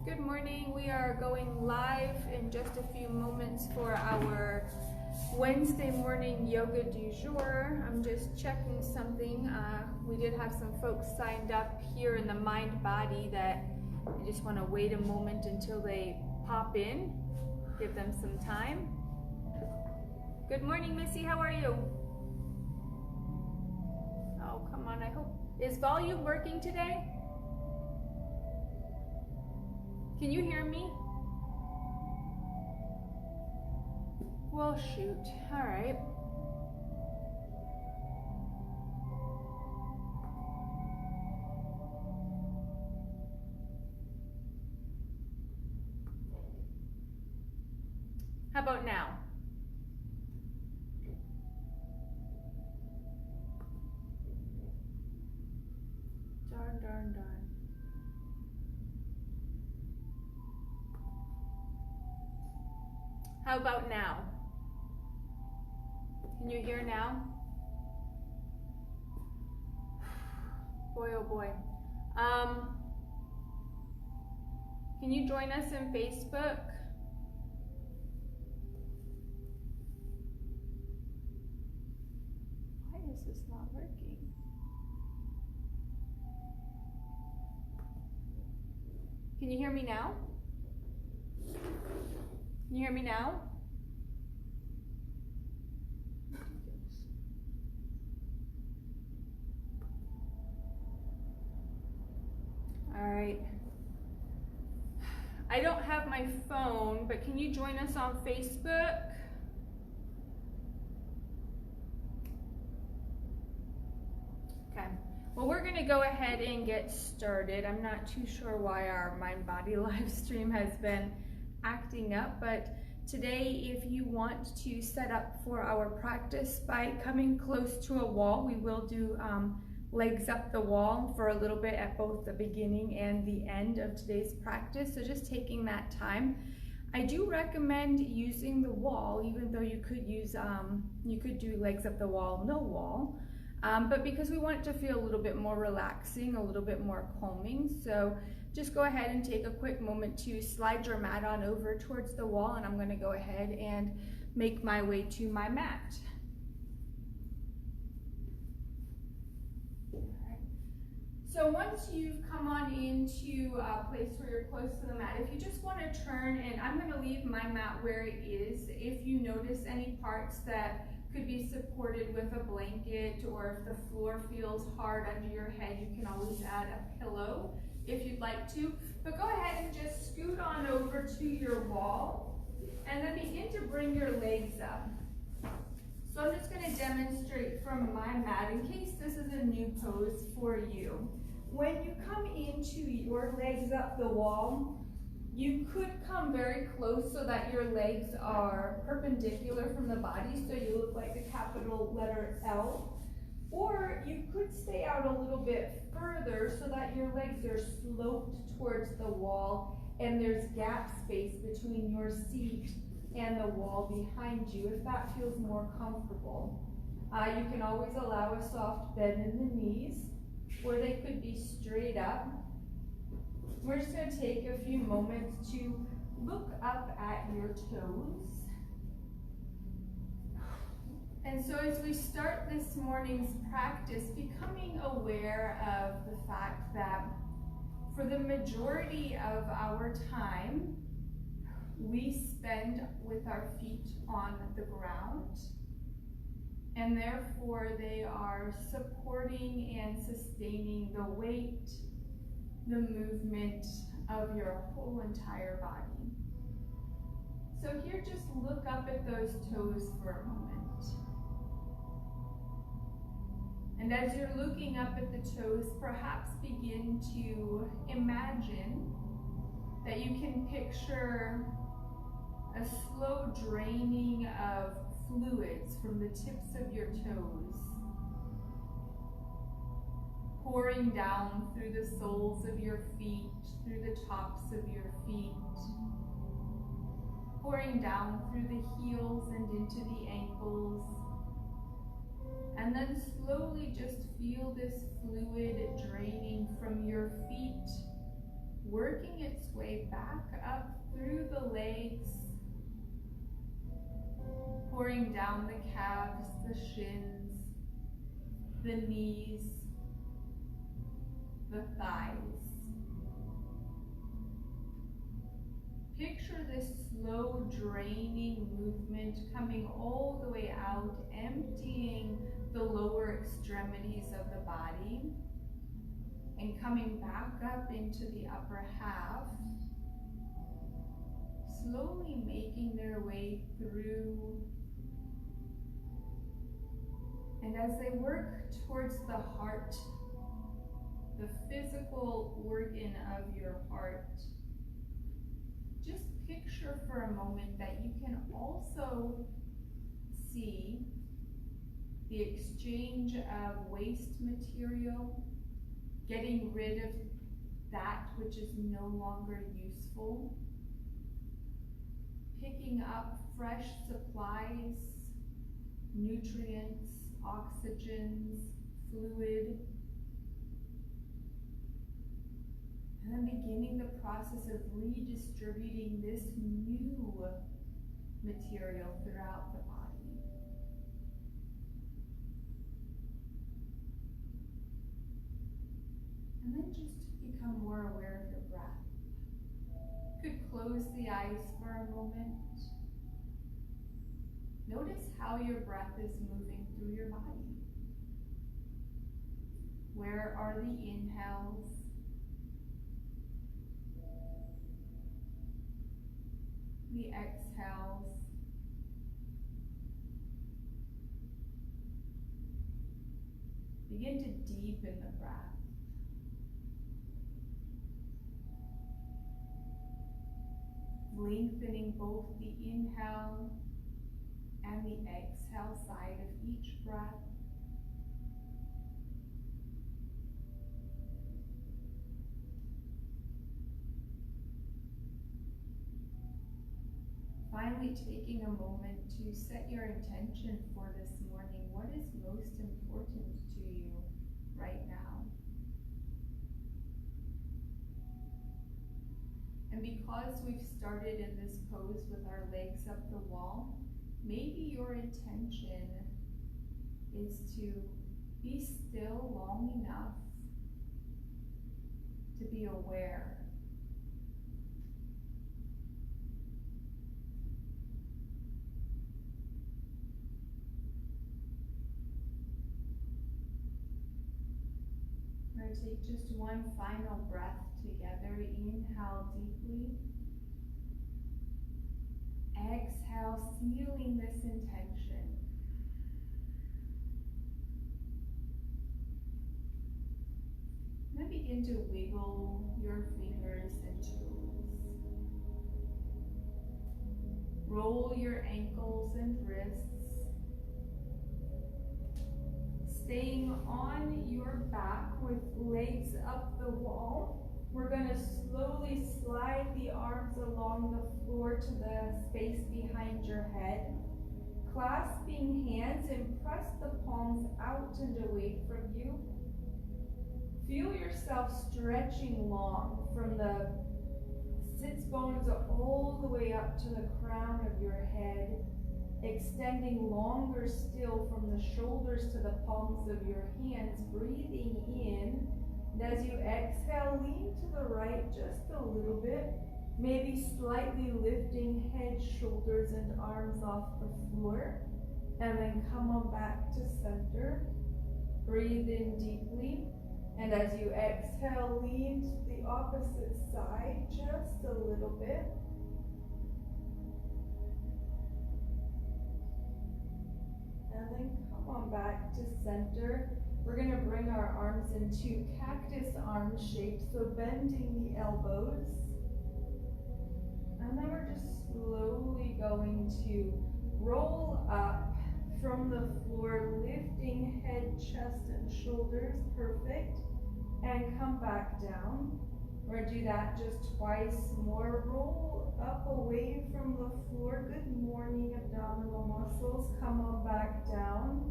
Good morning. We are going live in just a few moments for our Wednesday morning yoga du jour. I'm just checking something. We did have some folks signed up here in the mind body that I just want to wait a moment until they pop in, give them some time. Good morning, Missy. How are you? Oh, come on. I hope. Is volume working today? Can you hear me? Well, shoot. All right. How about now? Darn. How about now? Can you hear now? Boy, oh boy. Can you join us in Facebook? Why is this not working? Can you hear me now? Can you hear me now? All right. I don't have my phone, but can you join us on Facebook? Okay. Well, we're going to go ahead and get started. I'm not too sure why our Mind Body live stream has been acting up, but today, if you want to set up for our practice by coming close to a wall, we will do legs up the wall for a little bit at both the beginning and the end of today's practice. So just taking that time. I do recommend using the wall, even though you could use you could do legs up the wall, no wall. But because we want it to feel a little bit more relaxing, a little bit more calming, so just go ahead and take a quick moment to slide your mat on over towards the wall, and I'm going to go ahead and make my way to my mat. So once you've come on into a place where you're close to the mat, if you just want to turn, and I'm going to leave my mat where it is. If you notice any parts that could be supported with a blanket, or if the floor feels hard under your head, you can always add a pillow if you'd like to. But go ahead and just scoot on over to your wall and then begin to bring your legs up. So I'm just going to demonstrate from my mat in case this is a new pose for you. When you come into your legs up the wall, you could come very close so that your legs are perpendicular from the body, so you look like the capital letter L. Or you could stay out a little bit further so that your legs are sloped towards the wall and there's gap space between your seat and the wall behind you, if that feels more comfortable. You can always allow a soft bend in the knees, or they could be straight up. We're just going to take a few moments to look up at your toes. And so as we start this morning's practice, becoming aware of the fact that for the majority of our time, we spend with our feet on the ground, and therefore they are supporting and sustaining the weight, the movement of your whole entire body. So here, just look up at those toes for a moment. And as you're looking up at the toes, perhaps begin to imagine that you can picture a slow draining of fluids from the tips of your toes, pouring down through the soles of your feet, through the tops of your feet, pouring down through the heels and into the ankles. And then slowly just feel this fluid draining from your feet, working its way way back up through the legs, pouring down the calves, the shins, the knees, the thighs. Picture this slow draining movement coming all the way out, emptying the lower extremities of the body and coming back up into the upper half, slowly making their way through. And as they work towards the heart, the physical organ of your heart, just picture for a moment that you can also see the exchange of waste material, getting rid of that which is no longer useful, picking up fresh supplies, nutrients, oxygens, fluid, and then beginning the process of redistributing this new material throughout the body. And then just become more aware of your breath. You could close the eyes for a moment. Notice how your breath is moving through your body. Where are the inhales? The exhales. Begin to deepen the breath. Lengthening both the inhale and the exhale side of each breath. Finally, taking a moment to set your intention for this morning. What is most important to you right now? And because we've started in this pose with our legs up the wall, maybe your intention is to be still long enough to be aware. We're going to take just one final breath together. Inhale deeply. Exhale, sealing this intention. Then begin to wiggle your fingers and toes. Roll your ankles and wrists. Staying on your back with legs up the wall. We're going to slowly slide the arms along the floor to the space behind your head. Clasping hands and press the palms out and away from you. Feel yourself stretching long from the sits bones all the way up to the crown of your head, extending longer still from the shoulders to the palms of your hands, breathing in. And as you exhale, lean to the right just a little bit, maybe slightly lifting head, shoulders, and arms off the floor. And then come on back to center. Breathe in deeply. And as you exhale, lean to the opposite side just a little bit. And then come on back to center. We're going to bring our arms into cactus arm shape, so bending the elbows. And then we're just slowly going to roll up from the floor, lifting head, chest, and shoulders. Perfect. And come back down. We're going to do that just twice more. Roll up away from the floor. Good morning, abdominal muscles. Come on back down.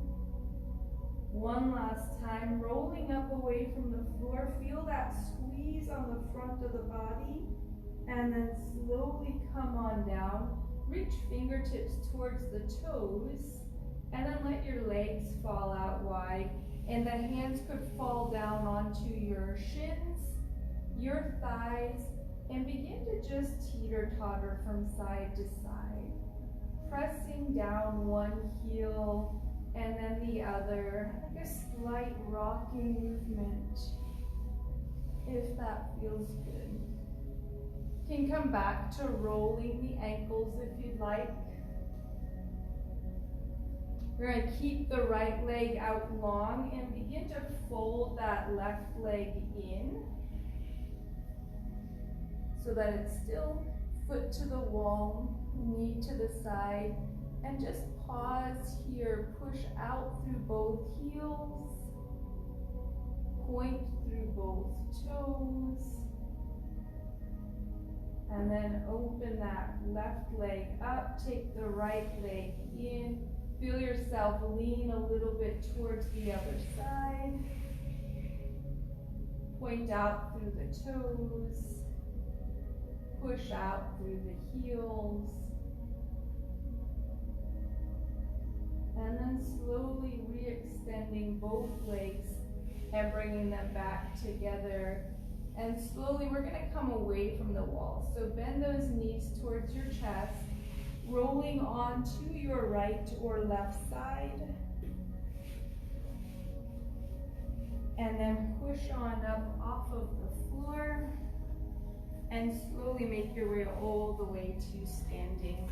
One last time, rolling up away from the floor. Feel that squeeze on the front of the body. And then slowly come on down. Reach fingertips towards the toes. And then let your legs fall out wide. And the hands could fall down onto your shins, your thighs, and begin to just teeter-totter from side to side. Pressing down one heel and then the other, like a slight rocking movement, if that feels good. You can come back to rolling the ankles if you'd like. We're going to keep the right leg out long and begin to fold that left leg in so that it's still foot to the wall, knee to the side, and just pause here. Push out through both heels, point through both toes, and then open that left leg up, take the right leg in. Feel yourself lean a little bit towards the other side. Point out through the toes. Push out through the heels. And then slowly re-extending both legs and bringing them back together. And slowly we're going to come away from the wall. So bend those knees towards your chest. Rolling on to your right or left side. And then push on up off of the floor. And slowly make your way all the way to standing.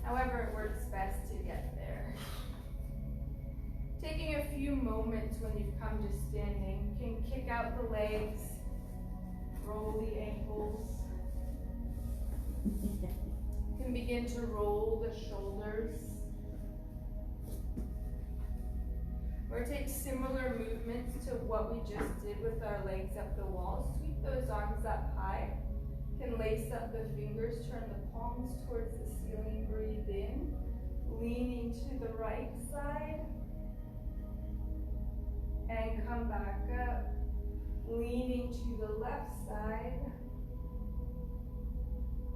However it works best to get there. Taking a few moments when you've come to standing, you can kick out the legs, roll the ankles. You can begin to roll the shoulders. Or take similar movements to what we just did with our legs up the wall. Sweep those arms up high. You can lace up the fingers, turn the palms towards the ceiling, breathe in. Leaning to the right side. And come back up. Leaning to the left side.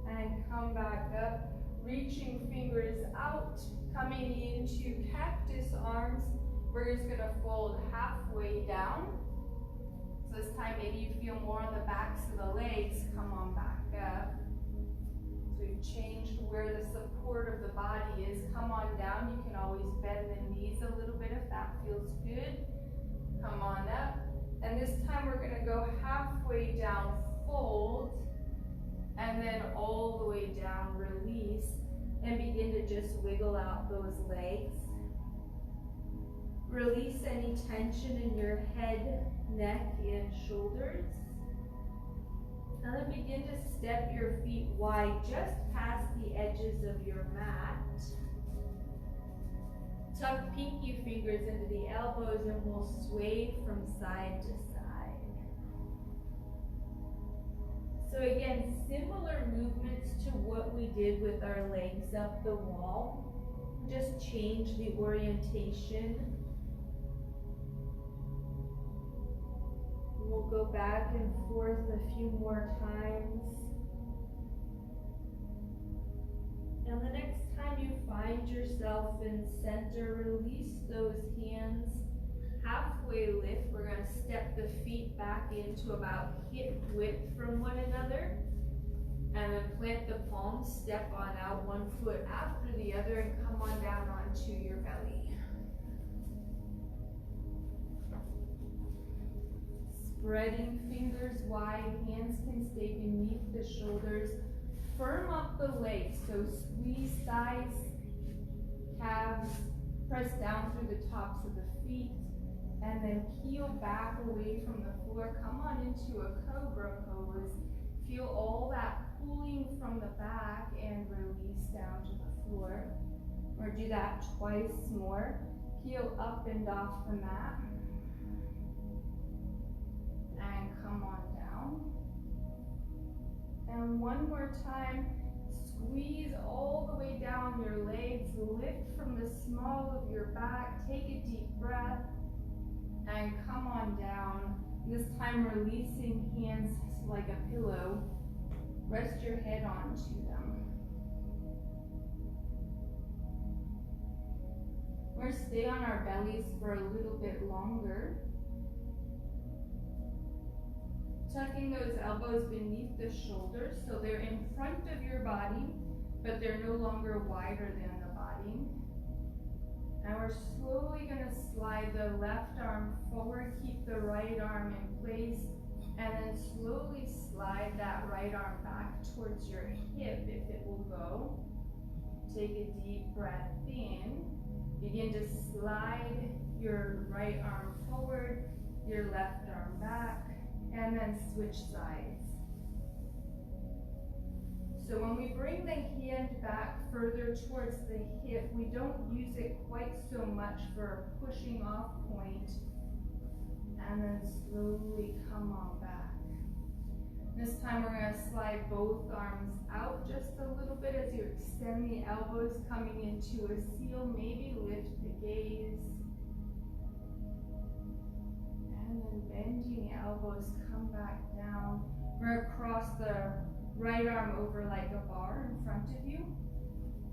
And come back up, reaching fingers out, coming into cactus arms. We're just gonna fold halfway down. So this time maybe you feel more on the backs of the legs, come on back up. So we've changed where the support of the body is. Come on down, you can always bend the knees a little bit if that feels good. Come on up. And this time we're gonna go halfway down, fold, and then all the way down, release, and begin to just wiggle out those legs. Release any tension in your head, neck, and shoulders. And then begin to step your feet wide, just past the edges of your mat. Tuck pinky fingers into the elbows and we'll sway from side to side. So again, similar movements to what we did with our legs up the wall. Just change the orientation. We'll go back and forth a few more times. And the next time you find yourself in center, release those hands. Halfway lift, we're going to step the feet back into about hip width from one another. And then plant the palms, step on out one foot after the other, and come on down onto your belly. Spreading fingers wide, hands can stay beneath the shoulders. Firm up the legs, so squeeze thighs, calves, press down through the tops of the feet, and then peel back away from the floor. Come on into a cobra pose. Feel all that pulling from the back and release down to the floor. Or do that twice more. Peel up and off the mat. And come on down. And one more time, squeeze all the way down your legs, lift from the small of your back, take a deep breath, and come on down. This time releasing hands like a pillow. Rest your head onto them. We're going to stay on our bellies for a little bit longer. Tucking those elbows beneath the shoulders so they're in front of your body, but they're no longer wider than the body. And we're slowly going to slide the left arm forward, keep the right arm in place, and then slowly slide that right arm back towards your hip if it will go. Take a deep breath in. Begin to slide your right arm forward, your left arm back, and then switch sides. So when we bring the hand back further towards the hip, we don't use it quite so much for a pushing off point, and then slowly come on back. This time we're going to slide both arms out just a little bit as you extend the elbows, coming into a seal. Maybe lift the gaze. And then bending the elbows, come back down. We're going to cross the right arm over like a bar in front of you.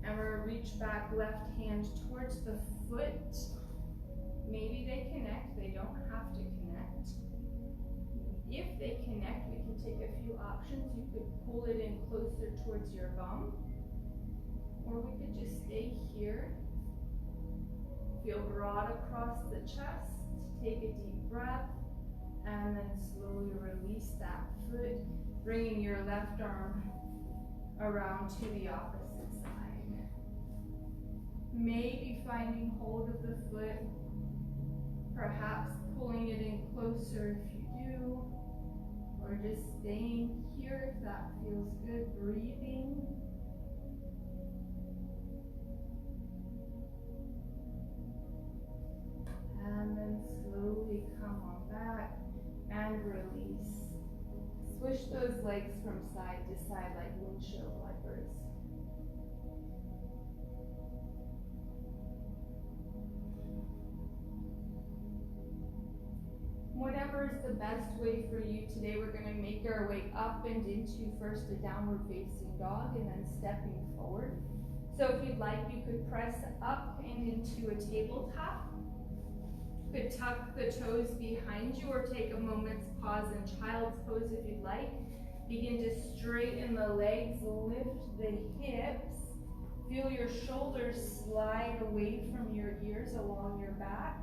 And we're going to reach back, left hand towards the foot. Maybe they connect, they don't have to connect. If they connect, we can take a few options. You could pull it in closer towards your bum, or we could just stay here. Feel broad across the chest. Take a deep breath, and then slowly release that foot, bringing your left arm around to the opposite side. Maybe finding hold of the foot, perhaps pulling it in closer if you do, or just staying here if that feels good, breathing. And then slowly come on back and release. Swish those legs from side to side like windshield wipers. Whatever is the best way for you today, we're going to make our way up and into first a downward facing dog and then stepping forward. So if you'd like, you could press up and into a tabletop. You could tuck the toes behind you or take a moment's pause in child's pose if you'd like. Begin to straighten the legs, lift the hips. Feel your shoulders slide away from your ears along your back.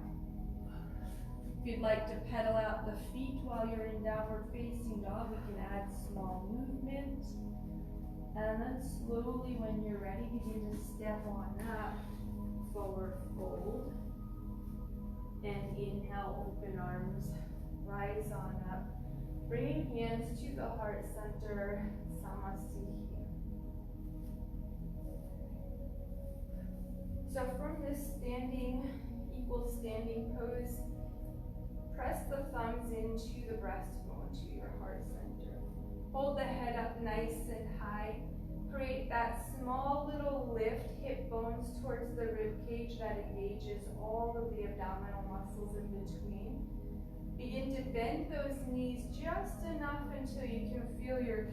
If you'd like to pedal out the feet while you're in downward facing dog, we can add small movement. And then slowly, when you're ready, begin to step on up, forward fold. And inhale, open arms, rise on up. Bringing hands to the heart center, Samasthiti. So from this equal standing pose, press the thumbs into the breastbone to your heart center. Hold the head up nice and high. Create that small little lift, hip bones towards the rib cage that engages all of the abdominal muscles in between. Begin to bend those knees just enough until you can feel your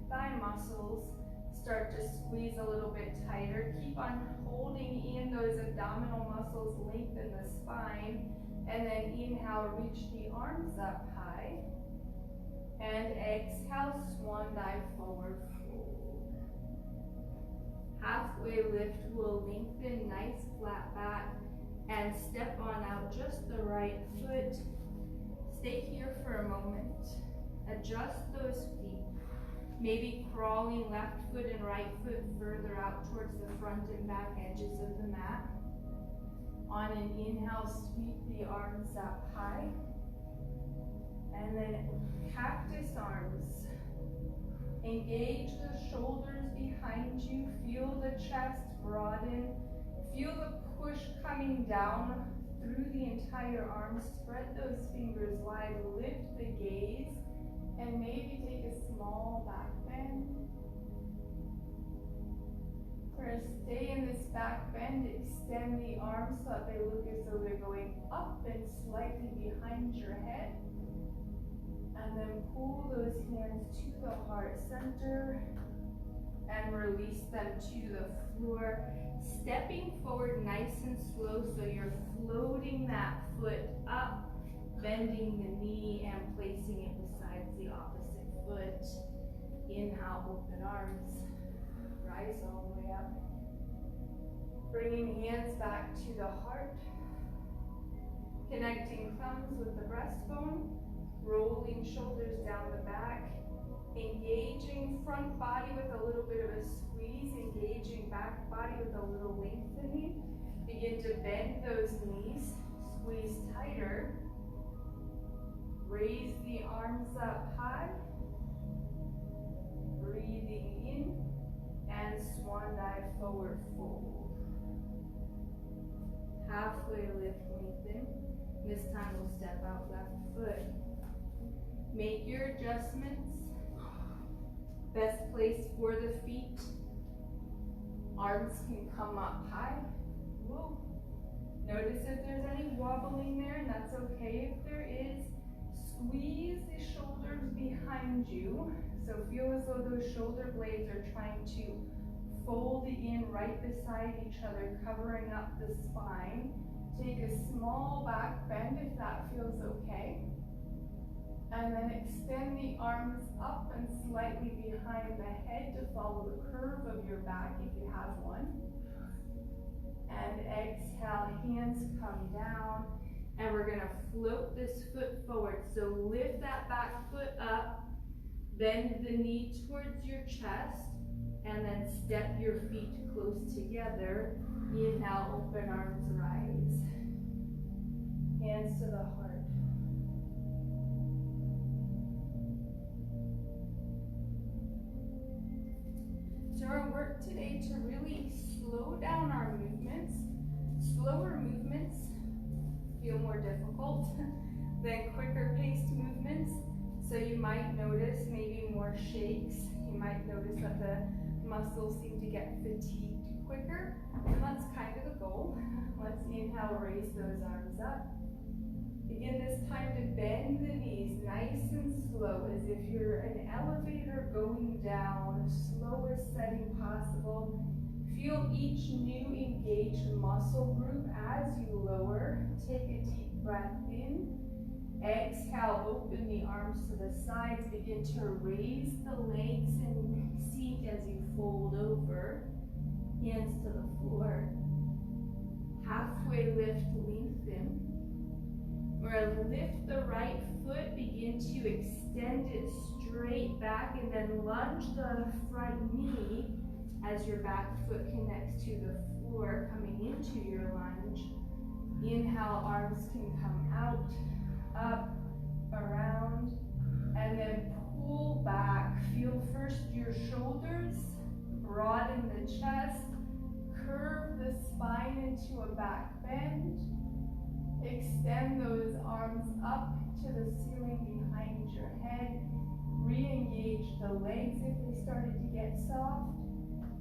thigh muscles start to squeeze a little bit tighter. Keep on holding in those abdominal muscles, lengthen the spine. And then inhale, reach the arms up high. And exhale, swan dive forward fold. Halfway lift will lengthen, nice flat back. And step on out just the right foot. Stay here for a moment. Adjust those feet. Maybe crawling left foot and right foot further out towards the front and back edges of the mat. On an inhale, sweep the arms up high. And then cactus arms. Engage the shoulders behind you. Feel the chest broaden. Feel the push coming down through the entire arm. Spread those fingers wide. Lift the gaze. And maybe take a small back bend. We're going to stay in this back bend, extend the arms so that they look as though they're going up and slightly behind your head. And then pull those hands to the heart center and release them to the floor. Stepping forward nice and slow so you're floating that foot up, bending the knee and placing it beside the opposite foot. Inhale, open arms, rise all the way up. Bringing hands back to the heart. Connecting thumbs with the breastbone. Rolling shoulders down the back. Engaging front body with a little bit of a squeeze. Engaging back body with a little lengthening. Begin to bend those knees. Squeeze tighter. Raise the arms up high. Breathing in. And swan dive forward fold. Halfway lift, lengthen. This time we'll step out left foot. Make your adjustments. Best place for the feet. Arms can come up high. Whoa. Notice if there's any wobbling there, and that's okay if there is. Squeeze the shoulders behind you. So feel as though those shoulder blades are trying to fold in right beside each other, covering up the spine. Take a small back bend if that feels okay. And then extend the arms up and slightly behind the head to follow the curve of your back if you have one. And exhale, hands come down. And we're gonna float this foot forward. So lift that back foot up, bend the knee towards your chest, and then step your feet close together. Inhale, open arms, rise. Hands to the heart. So our work today to really slow down our movements. Slower movements feel more difficult than quicker paced movements. So you might notice maybe more shakes. You might notice that the muscles seem to get fatigued quicker. And that's kind of the goal. Let's inhale, raise those arms up. Begin this time to bend the knees nice and slow as if you're an elevator going down, slowest setting possible. Feel each new engaged muscle group as you lower. Take a deep breath in. Exhale, open the arms to the sides. Begin to raise the legs and seat as you fold over. Hands to the floor. Halfway lift, lengthen. We're going to lift the right foot, begin to extend it straight back, and then lunge the front knee as your back foot connects to the floor, coming into your lunge. Inhale, arms can come out, up, around, and then pull back. Feel first your shoulders, broaden the chest, curve the spine into a back bend. Extend those arms up to the ceiling behind your head. Re-engage the legs if they started to get soft.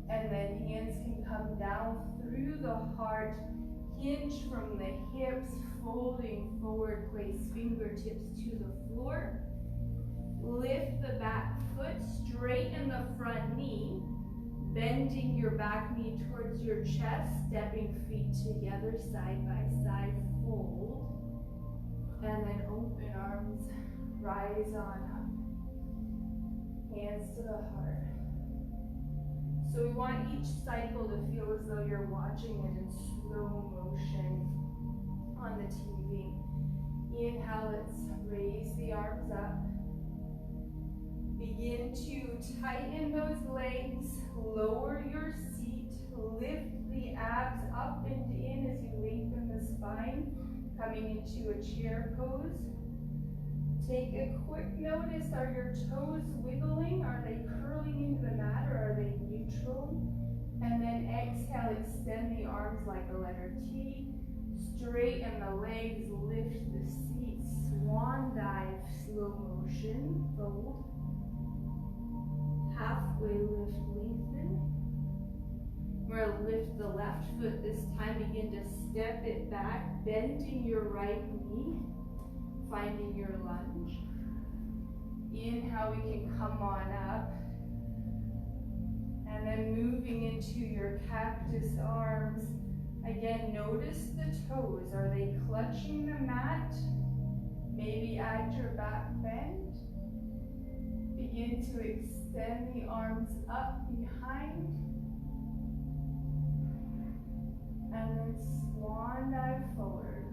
And then hands can come down through the heart. Hinge from the hips, folding forward. Place fingertips to the floor. Lift the back foot, straighten the front knee. Bending your back knee towards your chest, stepping feet together, side by side, fold. And then open arms, rise on up. Hands to the heart. So we want each cycle to feel as though you're watching it in slow motion on the TV. Inhale, let's raise the arms up. Begin to tighten those legs, lower your seat, lift the abs up and in as you lengthen the spine, coming into a chair pose. Take a quick notice, are your toes wiggling? Are they curling into the mat or are they neutral? And then exhale, extend the arms like a letter T. Straighten the legs, lift the seat, swan dive, slow motion, fold. Halfway lift, lengthen. We're going to lift the left foot this time. Begin to step it back, bending your right knee, finding your lunge. Inhale, we can come on up. And then moving into your cactus arms. Again, notice the toes. Are they clutching the mat? Maybe add your back bend. Begin to extend the arms up behind. And then swan dive forward.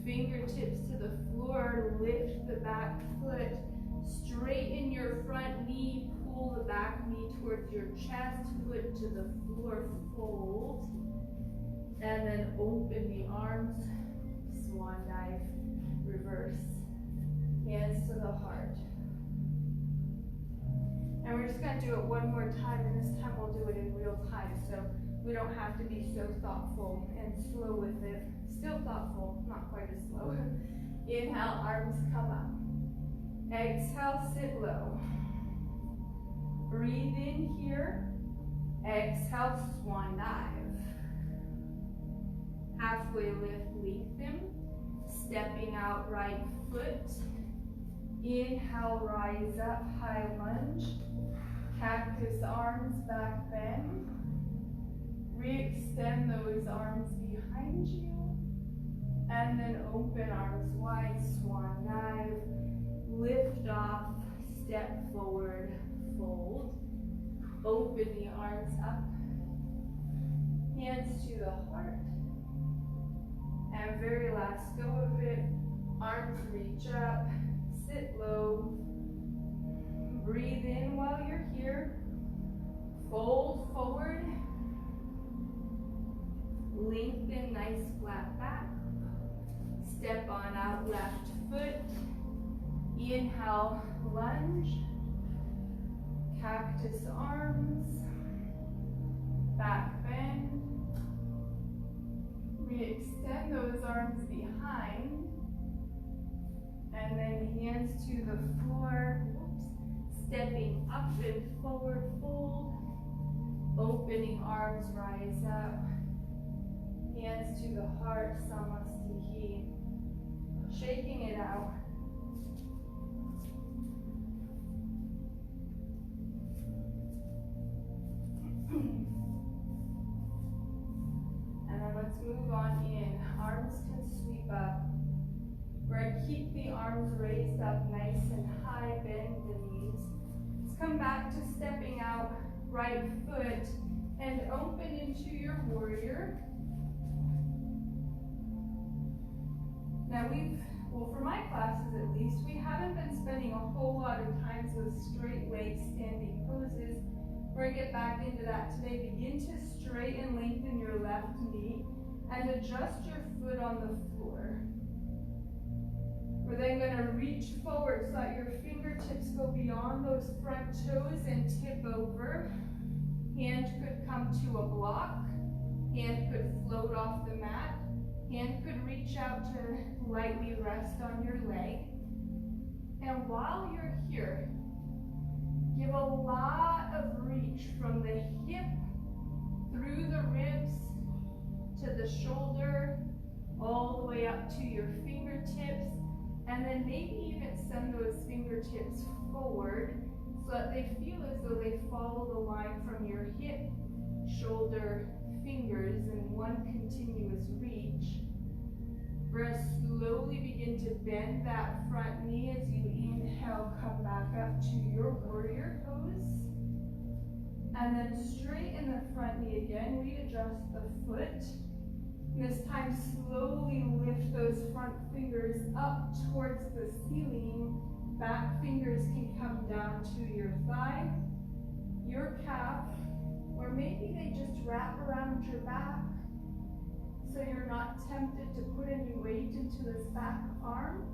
Fingertips to the floor, lift the back foot. Straighten your front knee, pull the back knee towards your chest, foot to the floor, fold. And then open the arms, swan dive, reverse. Hands to the heart. And we're just going to do it one more time, and this time we'll do it in real time, so we don't have to be so thoughtful and slow with it. Still thoughtful, not quite as slow. Inhale, arms come up. Exhale, sit low. Breathe in here. Exhale, swan dive. Halfway lift, lengthen. Stepping out right foot. Inhale, rise up, high lunge. Cactus arms, back bend. Re-extend those arms behind you. And then open arms wide, swan dive. Lift off, step forward, fold. Open the arms up. Hands to the heart. And very last go of it. Arms reach up, sit low. Breathe in while you're here. Fold forward. Lengthen, nice flat back. Step on out left foot. Inhale, lunge. Cactus arms. Back bend. Re-extend those arms behind. And then hands to the floor. Stepping up and forward, fold. Opening arms, rise up. Hands to the heart, Samastihi. Shaking it out. And then let's move on in. Arms can sweep up. We're going to keep the arms raised up nice and high, bend the knees. Let's come back to stepping out right foot and open into your warrior. Now well, for my classes at least, we haven't been spending a whole lot of times with straight leg standing poses. We're going to get back into that today. Begin to straighten, lengthen your left knee and adjust your foot on the floor. We're then going to reach forward so that your fingertips go beyond those front toes and tip over. Hand could come to a block. Hand could float off the mat. Hand could reach out to lightly rest on your leg. And while you're here, give a lot of reach from the hip through the ribs to the shoulder, all the way up to your fingertips. And then maybe even send those fingertips forward so that they feel as though they follow the line from your hip, shoulder, fingers in one continuous reach. We're going to slowly begin to bend that front knee as you inhale, come back up to your warrior pose. And then straighten the front knee again, readjust the foot. This time, slowly lift those front fingers up towards the ceiling. Back fingers can come down to your thigh, your calf, or maybe they just wrap around your back so you're not tempted to put any weight into this back arm.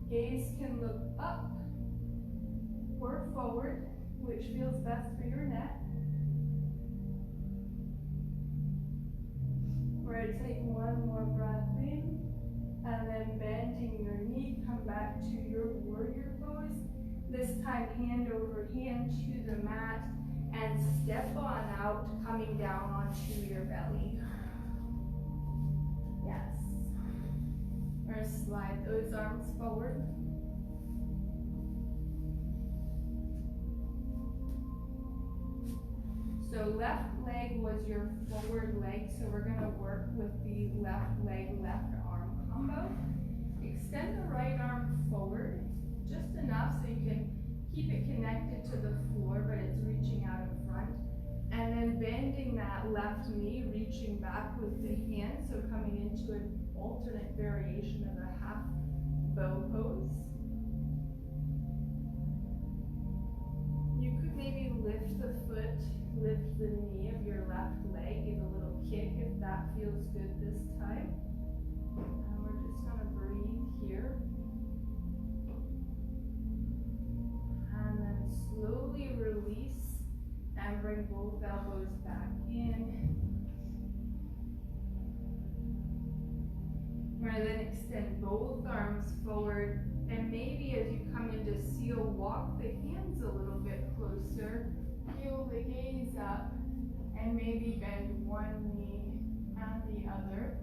Gaze can look up or forward, which feels best for your neck. We're going to take one more breath in, and then bending your knee, come back to your warrior pose. This time, hand over hand to the mat, and step on out, coming down onto your belly. Yes. We're going to slide those arms forward. So left leg was your forward leg, so we're gonna work with the left leg, left arm combo. Extend the right arm forward, just enough so you can keep it connected to the floor, but it's reaching out in front. And then bending that left knee, reaching back with the hand, so coming into an alternate variation of a half bow pose. You could maybe lift the foot, lift the knee of your left leg, give a little kick if that feels good this time. And we're just gonna breathe here. And then slowly release and bring both elbows back in. We're gonna then extend both arms forward, and maybe as you come into seal, walk the hands a little bit closer, heel the gaze up, and maybe bend one knee and the other.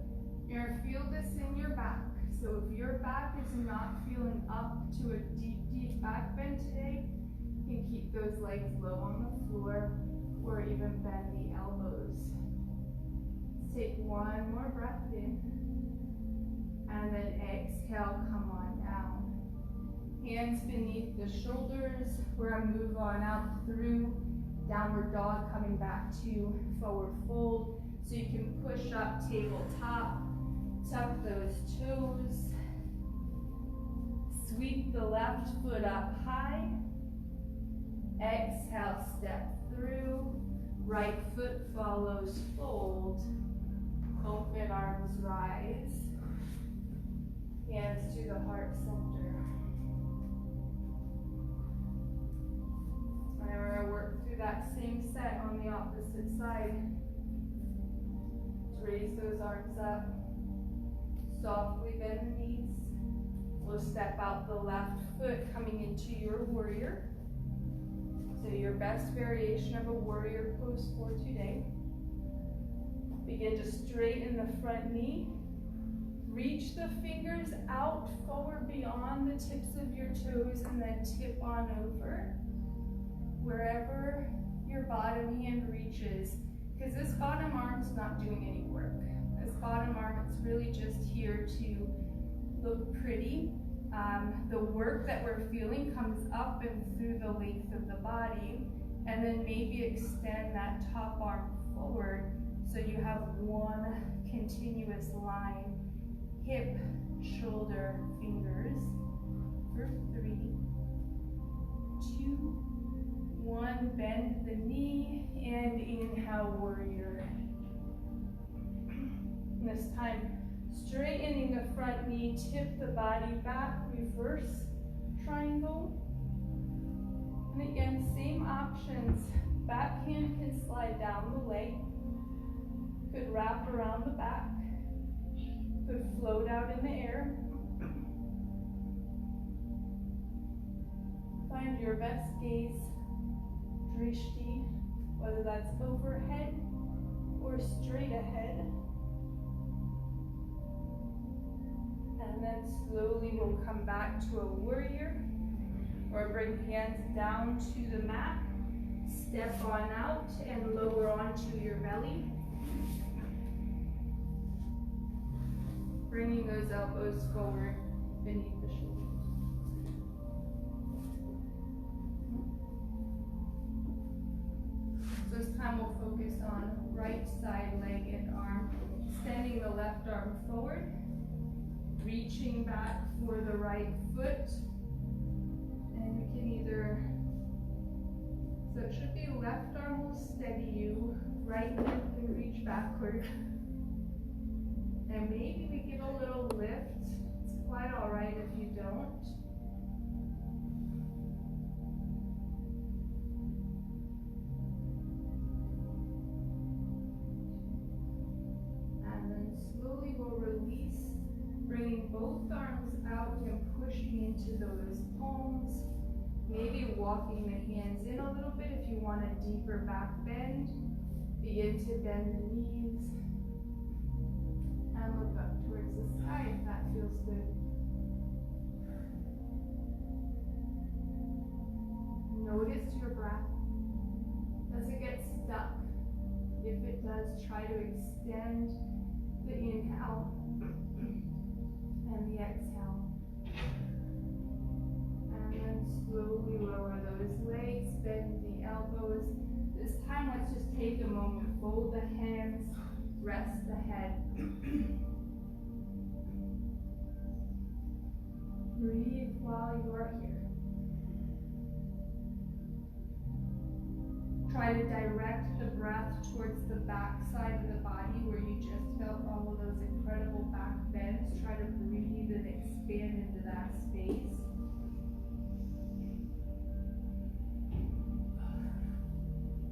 You're gonna feel this in your back. So if your back is not feeling up to a deep, deep back bend today, you can keep those legs low on the floor or even bend the elbows. Let's take one more breath in. And then exhale, come on down. Hands beneath the shoulders. We're gonna move on out through downward dog, coming back to forward fold. So you can push up tabletop, tuck those toes. Sweep the left foot up high. Exhale, step through. Right foot follows fold. Open arms rise. Hands to the heart center. And we're going to work through that same set on the opposite side. Raise those arms up. Softly bend the knees. We'll step out the left foot coming into your warrior. So your best variation of a warrior pose for today. Begin to straighten the front knee. Reach the fingers out forward beyond the tips of your toes and then tip on over wherever your bottom hand reaches, because this bottom arm's not doing any work. This bottom arm, it's really just here to look pretty. The work that we're feeling comes up and through the length of the body, and then maybe extend that top arm forward so you have one continuous line. Hip, shoulder, fingers. For 3, 2, 1. Bend the knee and inhale, warrior. And this time, straightening the front knee, tip the body back, reverse triangle. And again, same options. Back hand can slide down the leg. Could wrap around the back. Could float out in the air. Find your best gaze, drishti, whether that's overhead or straight ahead. And then slowly we'll come back to a warrior, or bring hands down to the mat. Step on out and lower onto your belly. Bringing those elbows forward beneath the shoulders. So this time we'll focus on right side leg and arm. Extending the left arm forward. Reaching back for the right foot. And you can either, so it should be left arm will steady you, right hand can reach backward. And maybe we give a little lift. It's quite all right if you don't. And then slowly we'll release, bringing both arms out and pushing into those palms. Maybe walking the hands in a little bit if you want a deeper back bend. Begin to bend the knees. And look up towards the sky if that feels good. Notice your breath. Does it get stuck? let's try to extend the inhale and the exhale. And then slowly lower those legs, bend the elbows. This time, let's just take a moment, fold the hands, rest the head. Breathe while you are here. Try to direct the breath towards the back side of the body where you just felt all of those incredible back bends. Try to breathe and expand into that space.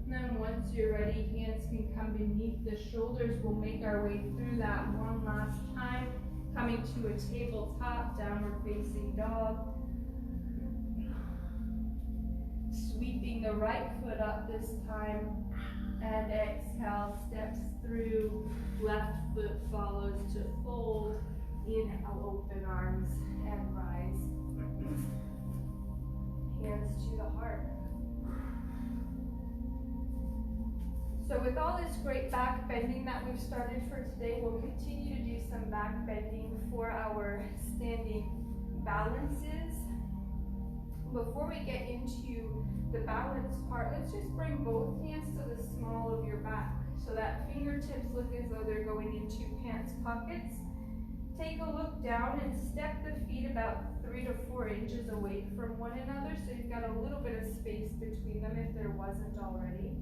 And then once you're ready, hands can come beneath the shoulders. We'll make our way through that one last time. Coming to a tabletop, downward facing dog. Sweeping the right foot up this time. And exhale, steps through. Left foot follows to fold. Inhale, open arms and rise. Hands to the heart. So with all this great back bending that we've started for today, we'll continue to do some back bending for our standing balances. Before we get into the balance part, let's just bring both hands to the small of your back so that fingertips look as though they're going into pants pockets. Take a look down and step the feet about 3 to 4 inches away from one another so you've got a little bit of space between them if there wasn't already.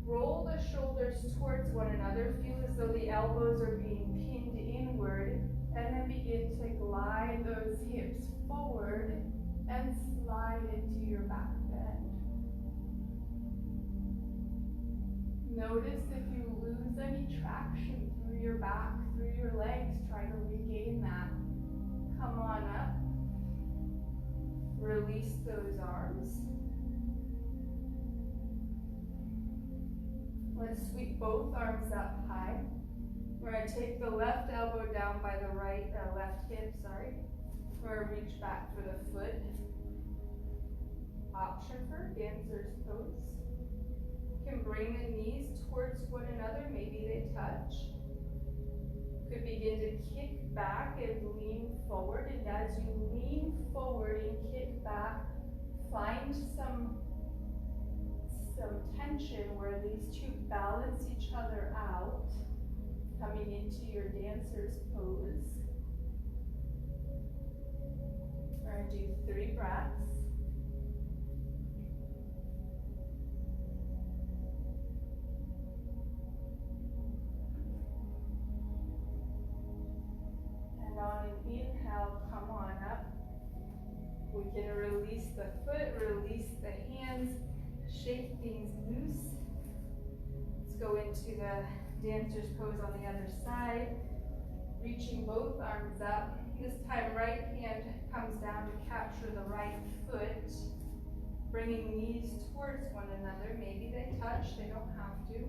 Roll the shoulders towards one another. Feel as though the elbows are being pinned inward. And then begin to glide those hips forward and slide into your back bend. Notice if you lose any traction through your back, through your legs, try to regain that. Come on up. Release those arms. Let's sweep both arms up high. We're going to take the left elbow down by the left hip, We're going to reach back for the foot. Option for dancer's pose. You can bring the knees towards one another, maybe they touch. Could begin to kick back and lean forward, and as you lean forward and kick back, find some tension where these two balance each other out, coming into your dancer's pose. We're going to do 3 breaths. And on an inhale, come on up. We can release the foot, release the hands, shake things loose. Let's go into the dancer's pose on the other side. Reaching both arms up. This time right hand comes down to capture the right foot. Bringing knees towards one another. Maybe they touch, they don't have to.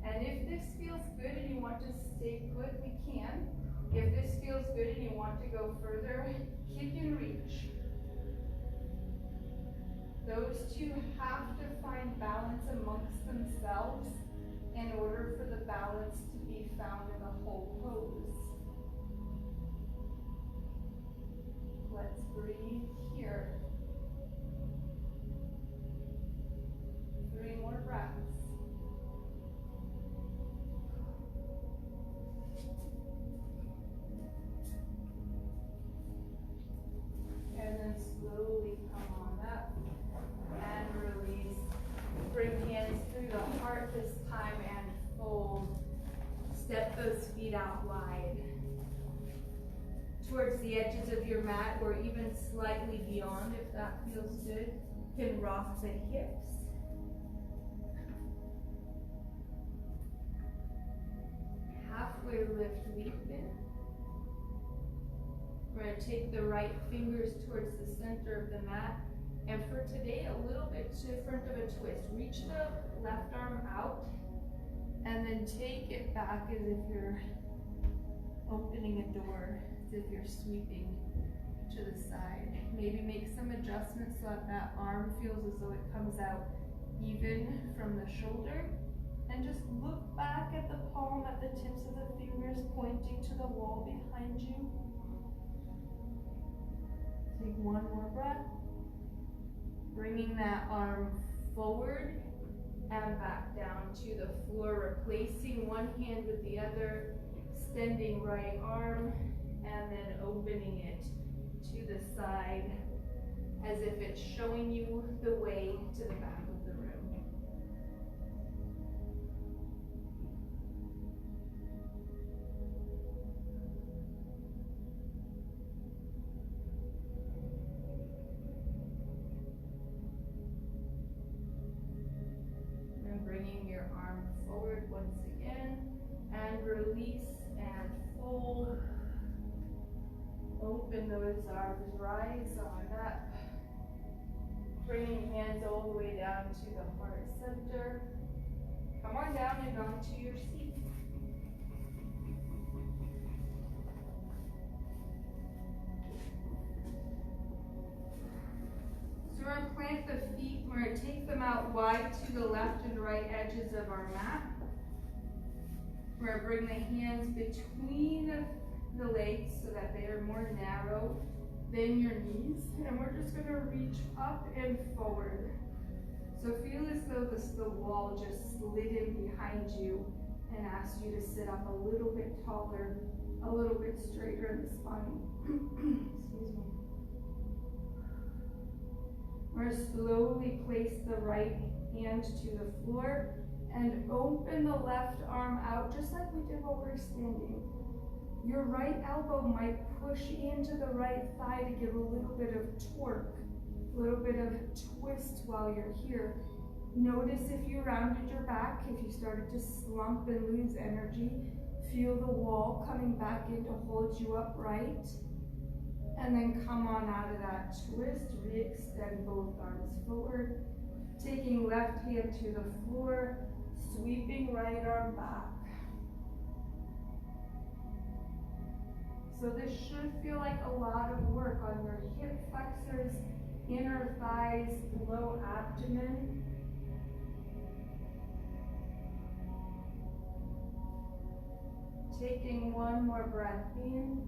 And if this feels good and you want to stay put, we can. If this feels good and you want to go further, kick and reach. Those two have to find balance amongst themselves in order for the balance to be found in the whole pose. Let's breathe here. 3 more breaths. And then slowly come on up. And release. Bring hands through the heart this time and fold. Step those feet out wide. Towards the edges of your mat or even slightly beyond if that feels good. You can rock the hips. Halfway lift, weekend. We're going to take the right fingers towards the center of the mat. And for today, a little bit different of a twist. Reach the left arm out and then take it back as if you're opening a door, as if you're sweeping to the side. Maybe make some adjustments so that that arm feels as though it comes out even from the shoulder. And just look back at the palm at the tips of the fingers pointing to the wall behind you. Take one more breath. Bringing that arm forward and back down to the floor, replacing one hand with the other, extending right arm, and then opening it to the side as if it's showing you the way to the back of the room. And bringing your arm forward once again, and release and fold. Open those arms, rise on up. Bringing hands all the way down to the heart center. Come on down and onto your seat. So we're going to plant the feet. We're going to take them out wide to the left and right edges of our mat. We're going to bring the hands between the legs so that they are more narrow than your knees, and we're just going to reach up and forward. So feel as though the wall just slid in behind you and asked you to sit up a little bit taller, a little bit straighter in the spine. Excuse me. We're going to slowly place the right hand to the floor and open the left arm out just like we did while we were standing. Your right elbow might push into the right thigh to give a little bit of torque, a little bit of twist while you're here. Notice if you rounded your back, if you started to slump and lose energy, feel the wall coming back in to hold you upright. And then come on out of that twist, re-extend both arms forward, taking left hand to the floor, sweeping right arm back. So this should feel like a lot of work on your hip flexors, inner thighs, low abdomen. Taking one more breath in,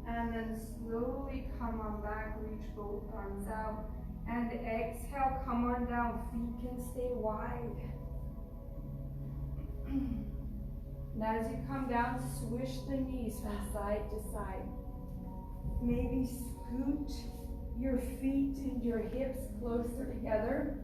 and then slowly come on back, reach both arms out, and exhale, come on down, feet can stay wide. Now as you come down, swish the knees from side to side. Maybe scoot your feet and your hips closer together.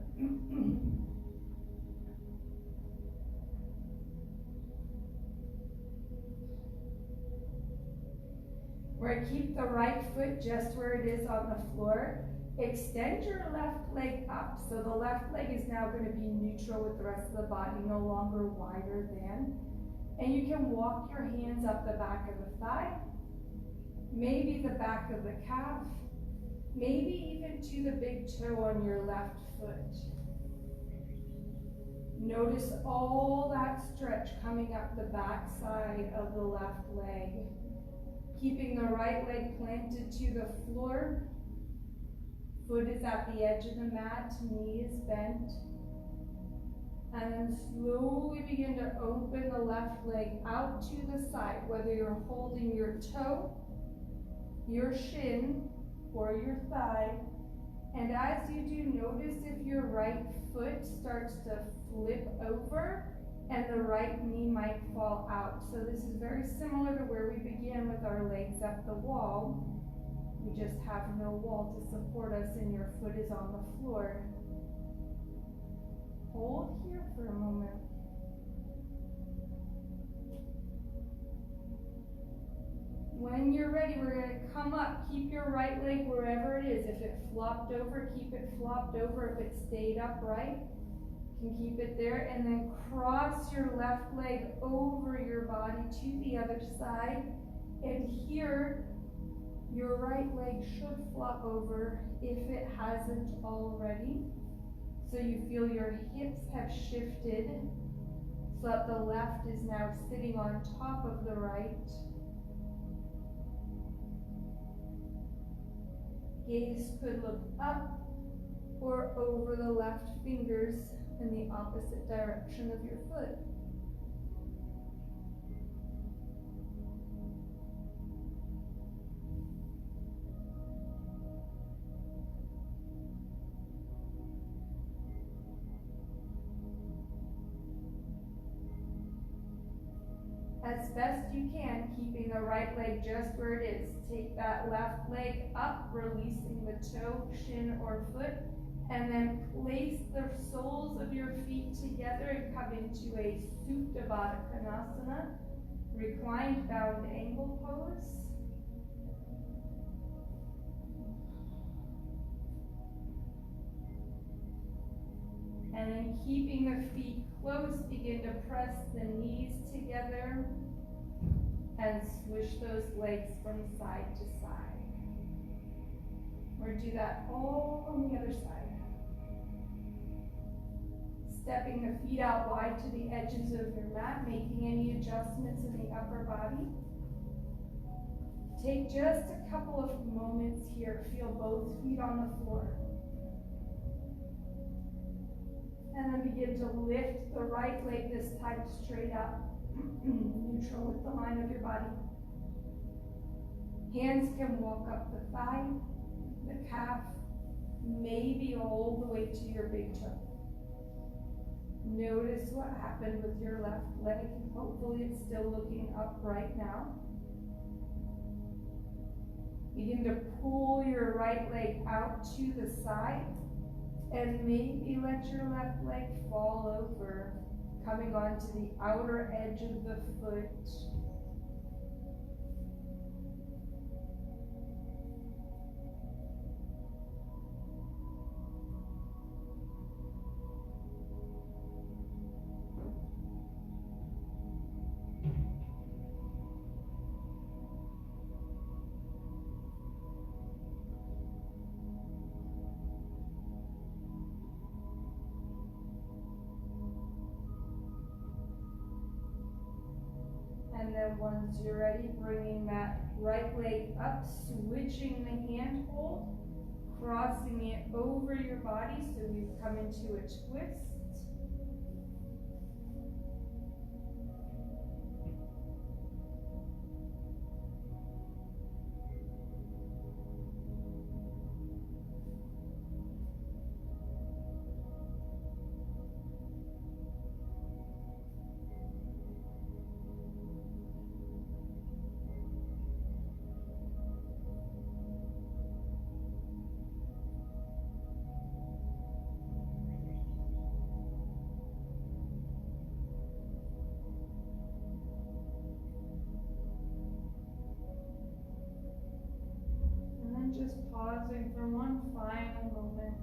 We're going to keep the right foot just where it is on the floor. Extend your left leg up. So the left leg is now going to be neutral with the rest of the body, no longer wider than. And you can walk your hands up the back of the thigh, maybe the back of the calf, maybe even to the big toe on your left foot. Notice all that stretch coming up the back side of the left leg. Keeping the right leg planted to the floor. Foot is at the edge of the mat, knee is bent. And then slowly begin to open the left leg out to the side, whether you're holding your toe, your shin, or your thigh. And as you do, notice if your right foot starts to flip over and the right knee might fall out. So this is very similar to where we began with our legs up the wall. We just have no wall to support us and your foot is on the floor. Hold here for a moment. When you're ready, we're going to come up. Keep your right leg wherever it is. If it flopped over, keep it flopped over. If it stayed upright, you can keep it there. And then cross your left leg over your body to the other side. And here, your right leg should flop over if it hasn't already. So you feel your hips have shifted so that the left is now sitting on top of the right. Gaze could look up or over the left fingers in the opposite direction of your foot. As best you can, keeping the right leg just where it is. Take that left leg up, releasing the toe, shin, or foot, and then place the soles of your feet together and come into a Supta Baddha Konasana, reclined bound angle pose. And then keeping the feet close, begin to press the knees together and swish those legs from side to side. Or do that all on the other side. Stepping the feet out wide to the edges of your mat, making any adjustments in the upper body. Take just a couple of moments here. Feel both feet on the floor. And then begin to lift the right leg this time straight up, neutral with the line of your body. Hands can walk up the thigh, the calf, maybe all the way to your big toe. Notice what happened with your left leg. Hopefully it's still looking up right now. Begin to pull your right leg out to the side. And maybe let your left leg fall over, coming onto the outer edge of the foot. And then once you're ready, bringing that right leg up, switching the hand hold, crossing it over your body so you come into a twist. Just pausing for one final moment.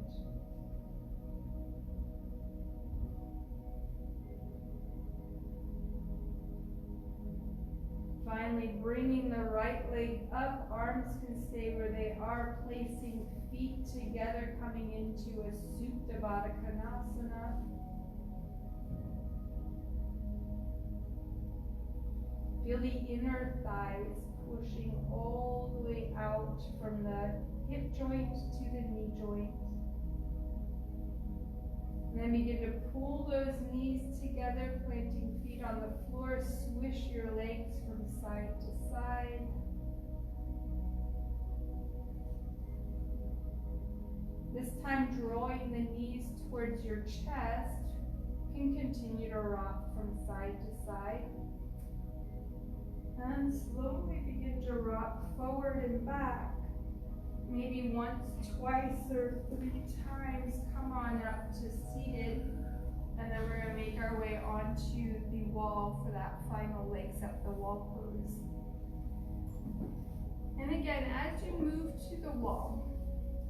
Finally, bringing the right leg up, arms can stay where they are, placing feet together, coming into a Supta Baddha Konasana. Feel the inner thighs pushing all the way out from the hip joint to the knee joint. And then begin to pull those knees together, planting feet on the floor. Swish your legs from side to side. This time, drawing the knees towards your chest. You can continue to rock from side to side. And slowly begin to rock forward and back. Maybe once, twice, or 3 times. Come on up to seated. And then we're going to make our way onto the wall for that final legs up the wall pose. And again, as you move to the wall,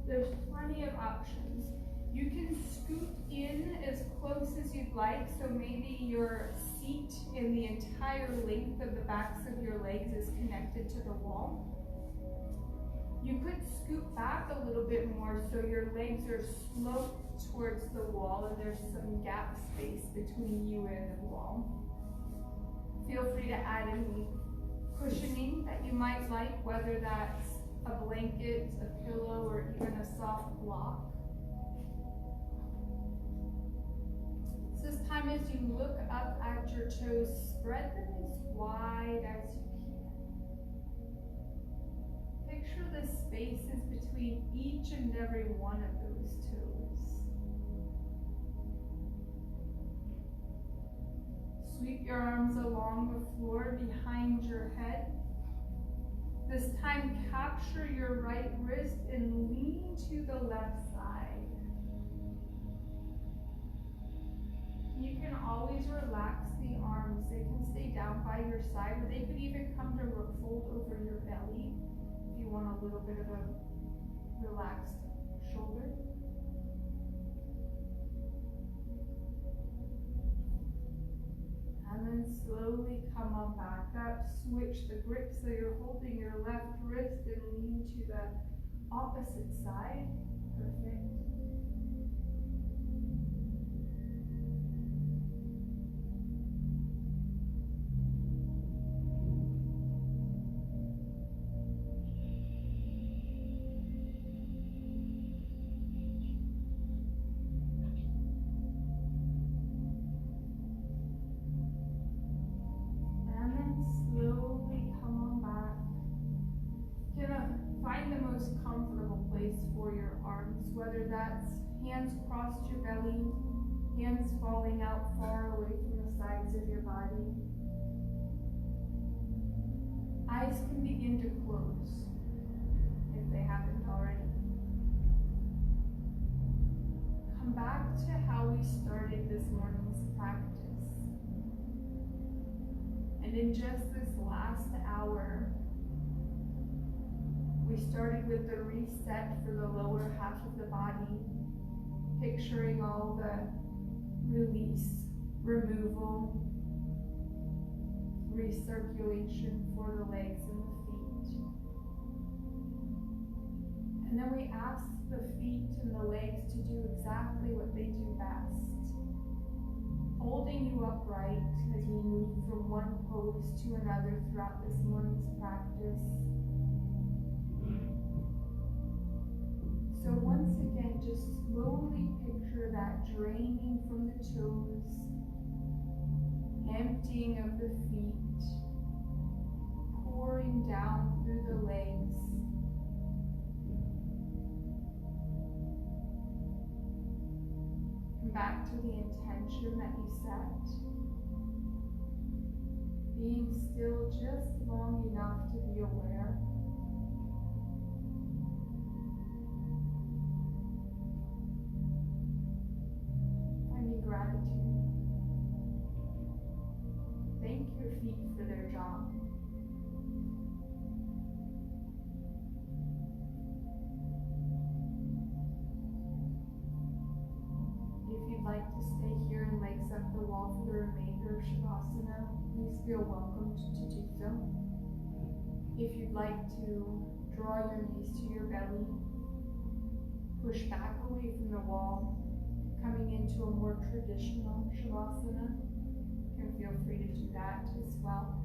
there's plenty of options. You can scoot in as close as you'd like, so maybe your seat in the entire length of the backs of your legs is connected to the wall. You could scoot back a little bit more so your legs are sloped towards the wall and there's some gap space between you and the wall. Feel free to add any cushioning that you might like, whether that's a blanket, a pillow, or even a soft block. time as you look up at your toes, spread them as wide as you can. Picture the spaces between each and every one of those toes. Sweep your arms along the floor behind your head. This time, capture your right wrist and lean to the left side. You can always relax the arms. They can stay down by your side, or they could even come to fold over your belly if you want a little bit of a relaxed shoulder. And then slowly come on back up. Switch the grip so you're holding your left wrist and lean to the opposite side. Perfect. Comfortable place for your arms, whether that's hands crossed your belly, hands falling out far away from the sides of your body. Eyes can begin to close if they haven't already. Come back to how we started this morning's practice. And in just this last hour, we started with the reset for the lower half of the body, picturing all the release, removal, recirculation for the legs and the feet. And then we asked the feet and the legs to do exactly what they do best, holding you upright as we move from one pose to another throughout this morning's practice. So once again, just slowly picture that draining from the toes, emptying of the feet, pouring down through the legs. Come back to the intention that you set. Being still just long enough to be aware. Gratitude. Thank your feet for their job. If you'd like to stay here and legs up the wall for the remainder of Shavasana, please feel welcome to do so. If you'd like to draw your knees to your belly, push back away from the wall, coming into a more traditional Shavasana, you can feel free to do that as well.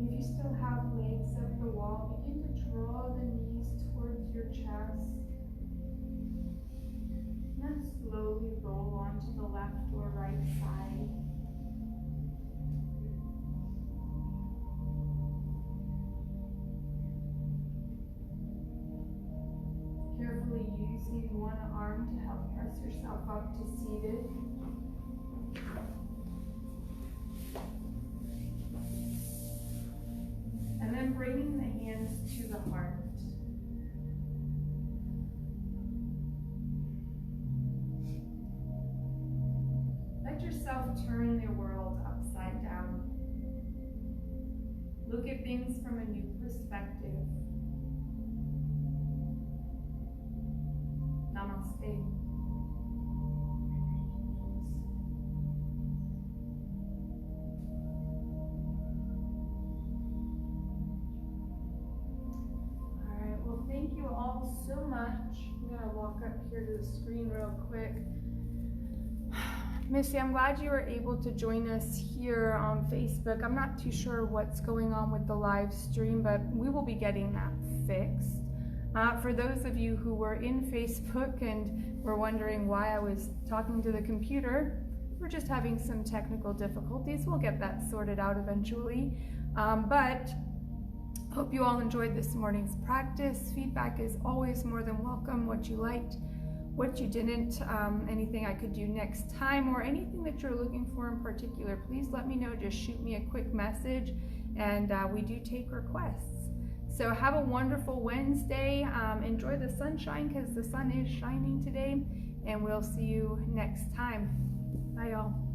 if you still have legs up the wall, begin to draw the knees towards your chest. And then slowly roll onto the left or right side. Carefully using one arm to help press yourself up to seated. And then bringing the hands to the heart. Let yourself turn the world upside down. Look at things from a new perspective. Namaste. Thank you all so much. I'm gonna walk up here to the screen real quick. Missy, I'm glad you were able to join us here on Facebook. I'm not too sure what's going on with the live stream, but we will be getting that fixed. For those of you who were in Facebook and were wondering why I was talking to the computer, we're just having some technical difficulties. We'll get that sorted out eventually. But hope you all enjoyed this morning's practice. Feedback is always more than welcome. What you liked, what you didn't, anything I could do next time, or anything that you're looking for in particular, please let me know. Just shoot me a quick message, and we do take requests. So have a wonderful Wednesday. Enjoy the sunshine, because the sun is shining today, and we'll see you next time. Bye, y'all.